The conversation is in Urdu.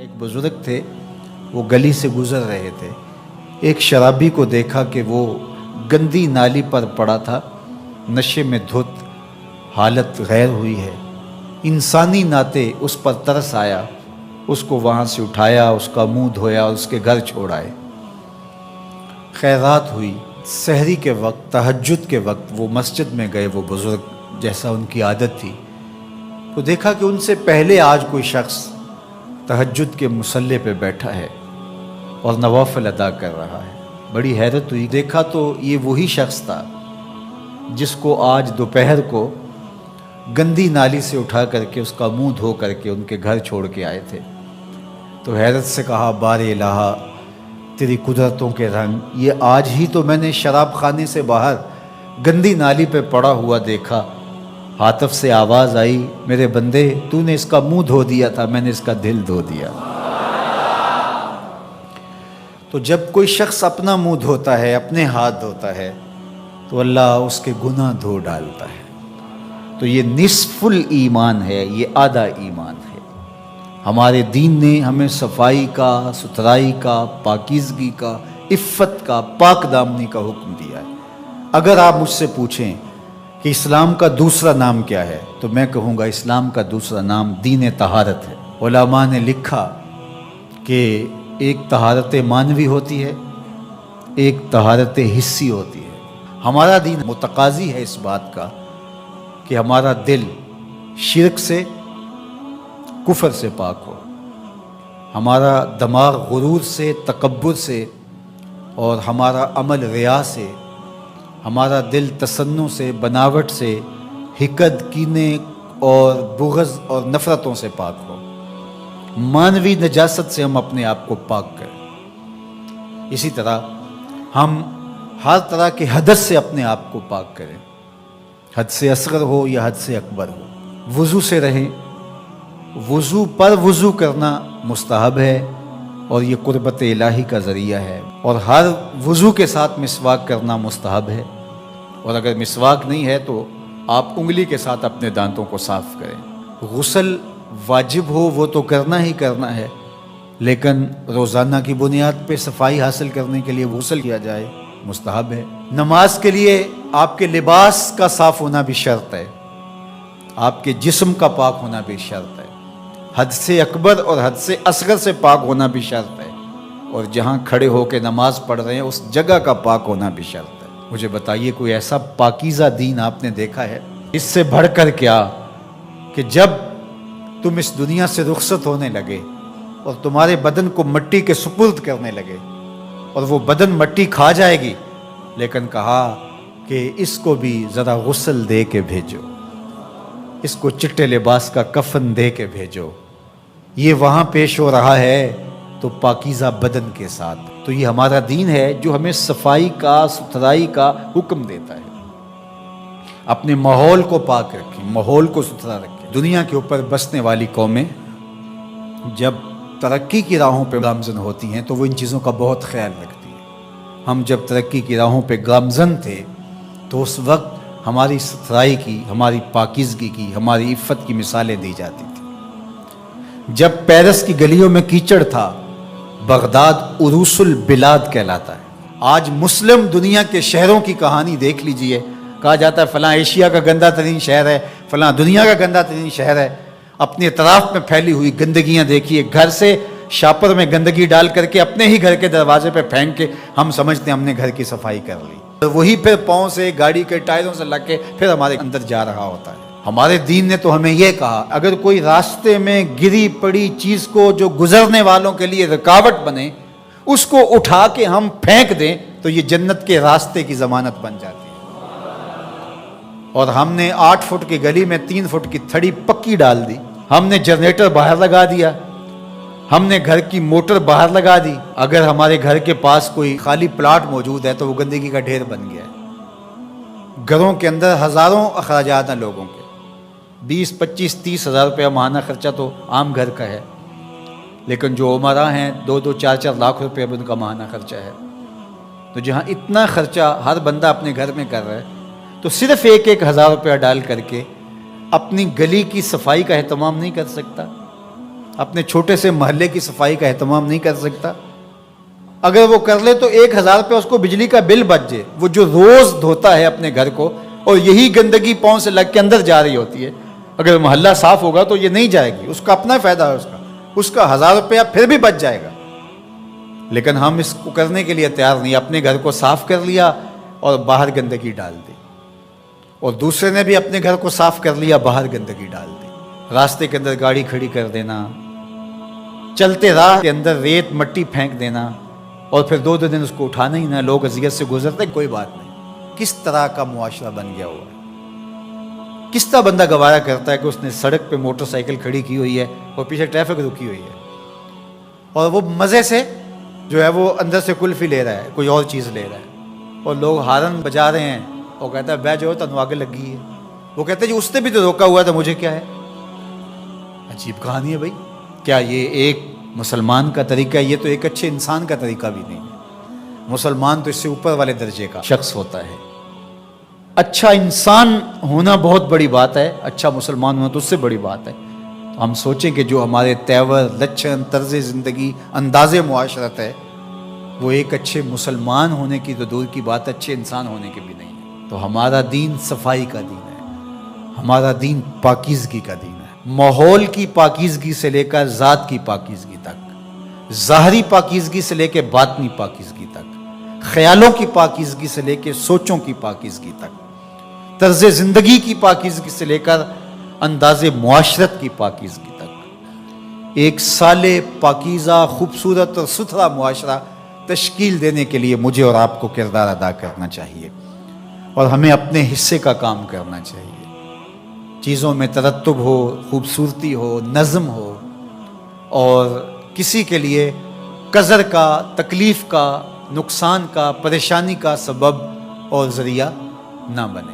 ایک بزرگ تھے، وہ گلی سے گزر رہے تھے۔ ایک شرابی کو دیکھا کہ وہ گندی نالی پر پڑا تھا، نشے میں دھت، حالت غیر ہوئی ہے۔ انسانی ناطے اس پر ترس آیا، اس کو وہاں سے اٹھایا، اس کا منہ دھویا اور اس کے گھر چھوڑ آئے۔ خیرات ہوئی۔ سحری کے وقت، تہجد کے وقت وہ مسجد میں گئے، وہ بزرگ جیسا ان کی عادت تھی، تو دیکھا کہ ان سے پہلے آج کوئی شخص تہجد کے مصلی پہ بیٹھا ہے اور نوافل ادا کر رہا ہے۔ بڑی حیرت ہوئی، دیکھا تو یہ وہی شخص تھا جس کو آج دوپہر کو گندی نالی سے اٹھا کر کے اس کا منہ دھو کر کے ان کے گھر چھوڑ کے آئے تھے۔ تو حیرت سے کہا، بار الہ تیری قدرتوں کے رنگ، یہ آج ہی تو میں نے شراب خانے سے باہر گندی نالی پہ پڑا ہوا دیکھا۔ ہاتف سے آواز آئی، میرے بندے تو نے اس کا منہ دھو دیا تھا، میں نے اس کا دل دھو دیا۔ تو جب کوئی شخص اپنا منہ دھوتا ہے، اپنے ہاتھ دھوتا ہے، تو اللہ اس کے گناہ دھو ڈالتا ہے۔ تو یہ نصف الایمان ہے، یہ آدھا ایمان ہے۔ ہمارے دین نے ہمیں صفائی کا، ستھرائی کا، پاکیزگی کا، عفت کا، پاک دامنی کا حکم دیا ہے۔ اگر آپ مجھ سے پوچھیں کہ اسلام کا دوسرا نام کیا ہے، تو میں کہوں گا اسلام کا دوسرا نام دین طہارت ہے۔ علماء نے لکھا کہ ایک طہارت معنوی ہوتی ہے، ایک طہارت حسی ہوتی ہے۔ ہمارا دین متقاضی ہے اس بات کا کہ ہمارا دل شرک سے، کفر سے پاک ہو، ہمارا دماغ غرور سے، تکبر سے، اور ہمارا عمل ریا سے، ہمارا دل تصنع سے، بناوٹ سے، حقد، کینے اور بغض اور نفرتوں سے پاک ہو۔ مانوی نجاست سے ہم اپنے آپ کو پاک کریں۔ اسی طرح ہم ہر طرح کے حدث سے اپنے آپ کو پاک کریں، حد سے اصغر ہو یا حد سے اکبر ہو۔ وضو سے رہیں، وضو پر وضو کرنا مستحب ہے اور یہ قربت الہی کا ذریعہ ہے، اور ہر وضو کے ساتھ مسواک کرنا مستحب ہے، اور اگر مسواک نہیں ہے تو آپ انگلی کے ساتھ اپنے دانتوں کو صاف کریں۔ غسل واجب ہو وہ تو کرنا ہی کرنا ہے، لیکن روزانہ کی بنیاد پہ صفائی حاصل کرنے کے لیے غسل کیا جائے، مستحب ہے۔ نماز کے لیے آپ کے لباس کا صاف ہونا بھی شرط ہے، آپ کے جسم کا پاک ہونا بھی شرط ہے، حد سے اکبر اور حد سے اصغر سے پاک ہونا بھی شرط ہے، اور جہاں کھڑے ہو کے نماز پڑھ رہے ہیں اس جگہ کا پاک ہونا بھی شرط ہے۔ مجھے بتائیے کوئی ایسا پاکیزہ دین آپ نے دیکھا ہے؟ اس سے بڑھ کر کیا کہ جب تم اس دنیا سے رخصت ہونے لگے اور تمہارے بدن کو مٹی کے سپرد کرنے لگے، اور وہ بدن مٹی کھا جائے گی، لیکن کہا کہ اس کو بھی ذرا غسل دے کے بھیجو، اس کو چٹے لباس کا کفن دے کے بھیجو۔ یہ وہاں پیش ہو رہا ہے تو پاکیزہ بدن کے ساتھ۔ تو یہ ہمارا دین ہے جو ہمیں صفائی کا، ستھرائی کا حکم دیتا ہے۔ اپنے ماحول کو پاک رکھیں، ماحول کو ستھرا رکھیں۔ دنیا کے اوپر بسنے والی قومیں جب ترقی کی راہوں پہ گامزن ہوتی ہیں تو وہ ان چیزوں کا بہت خیال رکھتی ہیں۔ ہم جب ترقی کی راہوں پہ گامزن تھے تو اس وقت ہماری ستھرائی کی، ہماری پاکیزگی کی، ہماری عفت کی مثالیں دی جاتی تھیں۔ جب پیرس کی گلیوں میں کیچڑ تھا، بغداد عروس البلاد کہلاتا ہے۔ آج مسلم دنیا کے شہروں کی کہانی دیکھ لیجئے، کہا جاتا ہے فلاں ایشیا کا گندہ ترین شہر ہے، فلاں دنیا کا گندہ ترین شہر ہے۔ اپنے اطراف میں پھیلی ہوئی گندگیاں دیکھیے، گھر سے شاپر میں گندگی ڈال کر کے اپنے ہی گھر کے دروازے پہ پھینک کے ہم سمجھتے ہیں ہم نے گھر کی صفائی کر لی، وہی پھر پاؤں سے، گاڑی کے ٹائروں سے لگ کے پھر ہمارے اندر جا رہا ہوتا ہے۔ ہمارے دین نے تو ہمیں یہ کہا، اگر کوئی راستے میں گری پڑی چیز کو جو گزرنے والوں کے لیے رکاوٹ بنے، اس کو اٹھا کے ہم پھینک دیں تو یہ جنت کے راستے کی ضمانت بن جاتی ہے۔ اور ہم نے 8 فٹ کی گلی میں 3 فٹ کی تھڑی پکی ڈال دی، ہم نے جنریٹر باہر لگا دیا، ہم نے گھر کی موٹر باہر لگا دی۔ اگر ہمارے گھر کے پاس کوئی خالی پلاٹ موجود ہے تو وہ گندگی کا ڈھیر بن گیا ہے۔ گھروں کے اندر ہزاروں اخراجات ہیں لوگوں کے، 20، 25، 30 ہزار روپیہ ماہانہ خرچہ تو عام گھر کا ہے، لیکن جو عمرا ہیں 2-2، 4-4 لاکھ روپے ان کا ماہانہ خرچہ ہے۔ تو جہاں اتنا خرچہ ہر بندہ اپنے گھر میں کر رہا ہے، تو صرف 1-1 ہزار روپیہ ڈال کر کے اپنی گلی کی صفائی کا اہتمام نہیں کر سکتا؟ اپنے چھوٹے سے محلے کی صفائی کا اہتمام نہیں کر سکتا؟ اگر وہ کر لے تو 1000 روپے اس کو بجلی کا بل بچ جائے. وہ جو روز دھوتا ہے اپنے گھر کو اور یہی گندگی پاؤں سے لگ کے اندر جا رہی ہوتی ہے، اگر محلہ صاف ہوگا تو یہ نہیں جائے گی. اس کا اپنا فائدہ ہے، اس کا 1000 روپیہ پھر بھی بچ جائے گا. لیکن ہم اس کو کرنے کے لیے تیار نہیں. اپنے گھر کو صاف کر لیا اور باہر گندگی ڈال دی، اور دوسرے نے بھی اپنے گھر کو صاف کر لیا، باہر گندگی ڈال دی. راستے کے اندر گاڑی کھڑی کر دینا، چلتے راہ کے اندر ریت مٹی پھینک دینا، اور پھر 2 دن اس کو اٹھانا ہی نہ. لوگ اذیت سے گزرتے، کوئی بات نہیں. کس طرح کا معاشرہ بن گیا ہوا ہے؟ کس طرح بندہ گوارا کرتا ہے کہ اس نے سڑک پہ موٹر سائیکل کھڑی کی ہوئی ہے اور پیچھے ٹریفک رکی ہوئی ہے، اور وہ مزے سے جو ہے وہ اندر سے کلفی لے رہا ہے، کوئی اور چیز لے رہا ہے، اور لوگ ہارن بجا رہے ہیں، اور کہتا ہے بہ جو تنو آگے لگی ہے. وہ کہتے ہیں جی اس نے بھی تو روکا ہوا تھا، مجھے کیا ہے. عجیب کہانی ہے بھائی. کیا یہ ایک مسلمان کا طریقہ ہے؟ یہ تو ایک اچھے انسان کا طریقہ بھی نہیں ہے. مسلمان تو اس سے اوپر والے درجے کا شخص ہوتا ہے. اچھا انسان ہونا بہت بڑی بات ہے، اچھا مسلمان ہونا تو اس سے بڑی بات ہے. تو ہم سوچیں کہ جو ہمارے تیور، لچھن، طرز زندگی، انداز معاشرت ہے، وہ ایک اچھے مسلمان ہونے کی تو دور کی بات، اچھے انسان ہونے کی بھی نہیں ہے. تو ہمارا دین صفائی کا دین ہے، ہمارا دین پاکیزگی کا دین ہے. ماحول کی پاکیزگی سے لے کر ذات کی پاکیزگی تک، ظاہری پاکیزگی سے لے کے باطنی پاکیزگی تک، خیالوں کی پاکیزگی سے لے کے سوچوں کی پاکیزگی تک، طرز زندگی کی پاکیزگی سے لے کر انداز معاشرت کی پاکیزگی تک، ایک صالح، پاکیزہ، خوبصورت اور ستھرا معاشرہ تشکیل دینے کے لیے مجھے اور آپ کو کردار ادا کرنا چاہیے، اور ہمیں اپنے حصے کا کام کرنا چاہیے. چیزوں میں ترتب ہو، خوبصورتی ہو، نظم ہو، اور کسی کے لیے قذر کا، تکلیف کا، نقصان کا، پریشانی کا سبب اور ذریعہ نہ بنے.